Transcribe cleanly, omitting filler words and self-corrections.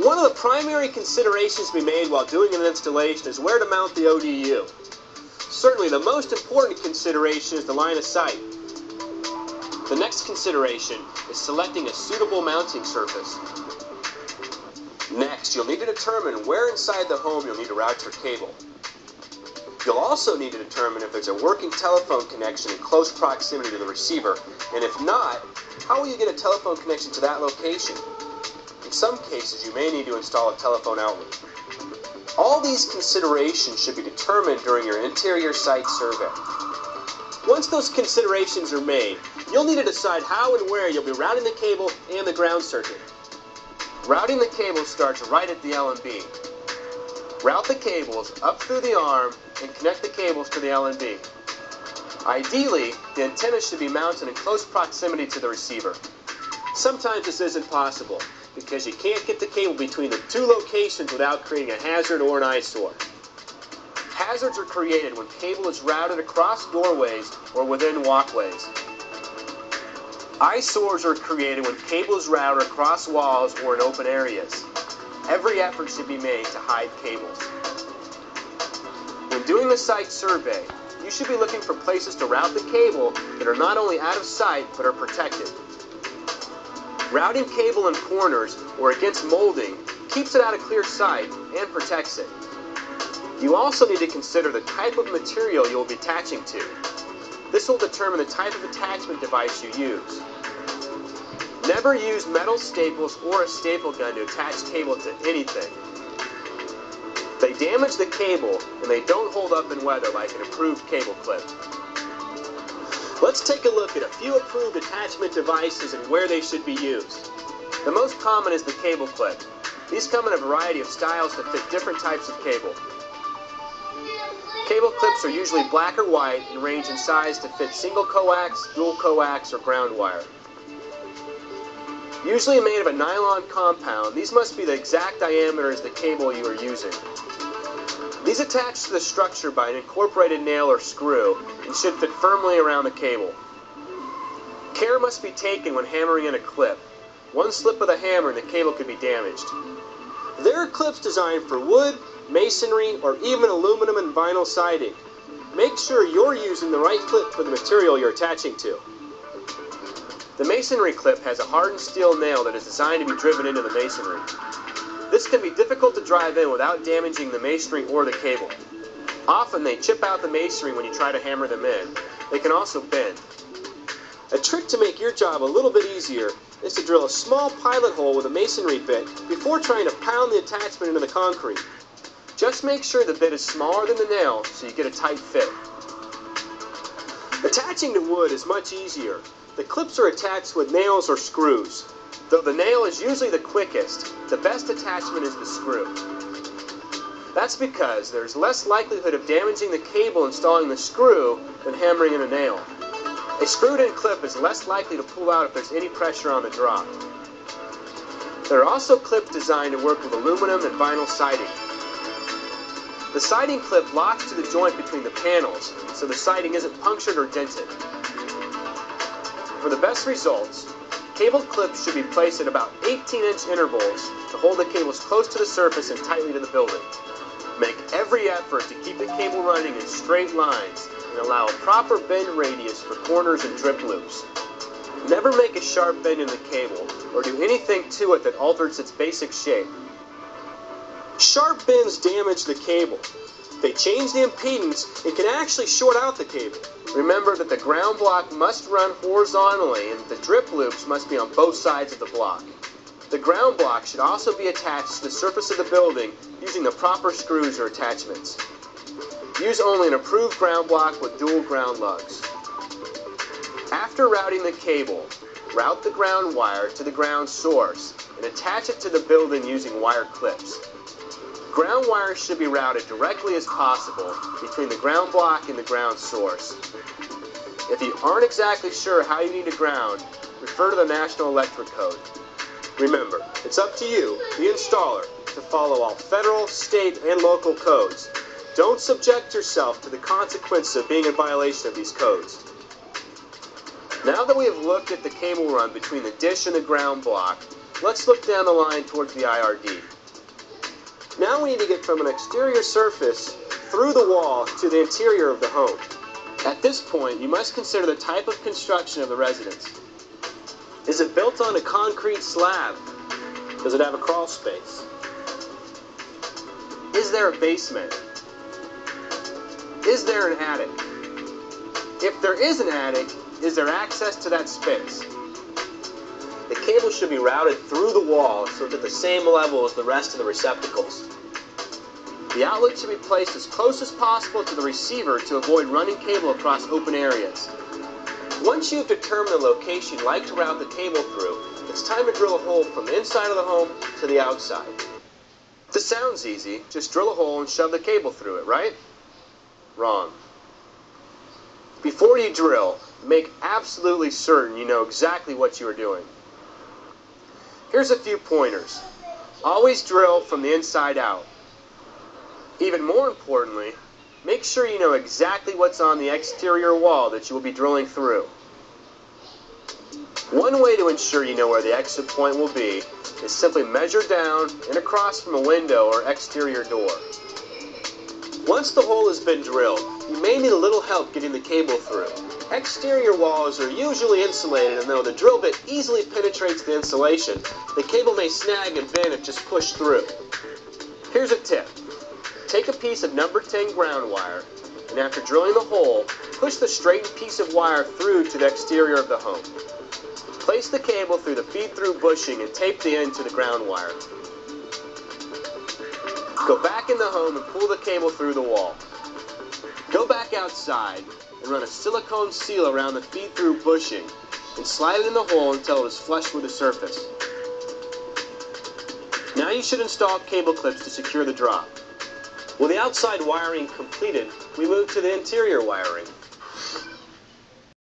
One of the primary considerations to be made while doing an installation is where to mount the ODU. Certainly the most important consideration is the line of sight. The next consideration is selecting a suitable mounting surface. Next, you'll need to determine where inside the home you'll need to route your cable. You'll also need to determine if there's a working telephone connection in close proximity to the receiver, and if not, how will you get a telephone connection to that location? In some cases, you may need to install a telephone outlet. All these considerations should be determined during your interior site survey. Once those considerations are made, you'll need to decide how and where you'll be routing the cable and the ground circuit. Routing the cable starts right at the L&B. Route the cables up through the arm and connect the cables to the L&B. Ideally, the antenna should be mounted in close proximity to the receiver. Sometimes this isn't possible because you can't get the cable between the two locations without creating a hazard or an eyesore. Hazards are created when cable is routed across doorways or within walkways. Eyesores are created when cable is routed across walls or in open areas. Every effort should be made to hide cables. When doing the site survey, you should be looking for places to route the cable that are not only out of sight but are protected. Routing cable in corners or against molding keeps it out of clear sight and protects it. You also need to consider the type of material you will be attaching to. This will determine the type of attachment device you use. Never use metal staples or a staple gun to attach cable to anything. They damage the cable and they don't hold up in weather like an approved cable clip. Let's take a look at a few approved attachment devices and where they should be used. The most common is the cable clip. These come in a variety of styles to fit different types of cable. Cable clips are usually black or white and range in size to fit single coax, dual coax, or ground wire. Usually made of a nylon compound, these must be the exact diameter as the cable you are using. These attach to the structure by an incorporated nail or screw and should fit firmly around the cable. Care must be taken when hammering in a clip. One slip of the hammer and the cable could be damaged. There are clips designed for wood, masonry, or even aluminum and vinyl siding. Make sure you're using the right clip for the material you're attaching to. The masonry clip has a hardened steel nail that is designed to be driven into the masonry. This can be difficult to drive in without damaging the masonry or the cable. Often they chip out the masonry when you try to hammer them in. They can also bend. A trick to make your job a little bit easier is to drill a small pilot hole with a masonry bit before trying to pound the attachment into the concrete. Just make sure the bit is smaller than the nail so you get a tight fit. Attaching to wood is much easier. The clips are attached with nails or screws. Though the nail is usually the quickest, the best attachment is the screw. That's because there's less likelihood of damaging the cable installing the screw than hammering in a nail. A screwed-in clip is less likely to pull out if there's any pressure on the drop. There are also clips designed to work with aluminum and vinyl siding. The siding clip locks to the joint between the panels, so the siding isn't punctured or dented. For the best results, cable clips should be placed at about 18-inch intervals to hold the cables close to the surface and tightly to the building. Make every effort to keep the cable running in straight lines and allow a proper bend radius for corners and drip loops. Never make a sharp bend in the cable or do anything to it that alters its basic shape. Sharp bends damage the cable. They change the impedance and can actually short out the cable. Remember that the ground block must run horizontally and the drip loops must be on both sides of the block. The ground block should also be attached to the surface of the building using the proper screws or attachments. Use only an approved ground block with dual ground lugs. After routing the cable, route the ground wire to the ground source and attach it to the building using wire clips. Ground wires should be routed directly as possible between the ground block and the ground source. If you aren't exactly sure how you need to ground, refer to the National Electric Code. Remember, it's up to you, the installer, to follow all federal, state, and local codes. Don't subject yourself to the consequences of being in violation of these codes. Now that we have looked at the cable run between the dish and the ground block, let's look down the line towards the IRD. Now we need to get from an exterior surface through the wall to the interior of the home. At this point, you must consider the type of construction of the residence. Is it built on a concrete slab? Does it have a crawl space? Is there a basement? Is there an attic? If there is an attic, is there access to that space? The cable should be routed through the wall so it's at the same level as the rest of the receptacles. The outlet should be placed as close as possible to the receiver to avoid running cable across open areas. Once you've determined the location you'd like to route the cable through, it's time to drill a hole from the inside of the home to the outside. This sounds easy. Just drill a hole and shove the cable through it, right? Wrong. Before you drill, make absolutely certain you know exactly what you are doing. Here's a few pointers. Always drill from the inside out. Even more importantly, make sure you know exactly what's on the exterior wall that you will be drilling through. One way to ensure you know where the exit point will be is simply measure down and across from a window or exterior door. Once the hole has been drilled, you may need a little help getting the cable through. Exterior walls are usually insulated, and though the drill bit easily penetrates the insulation, the cable may snag and bend if just pushed through. Here's a tip. Take a piece of number 10 ground wire, and after drilling the hole, push the straightened piece of wire through to the exterior of the home. Place the cable through the feed-through bushing and tape the end to the ground wire. Go back in the home and pull the cable through the wall. Go back outside and run a silicone seal around the feed-through bushing and slide it in the hole until it is flush with the surface. Now you should install cable clips to secure the drop. With the outside wiring completed, we move to the interior wiring.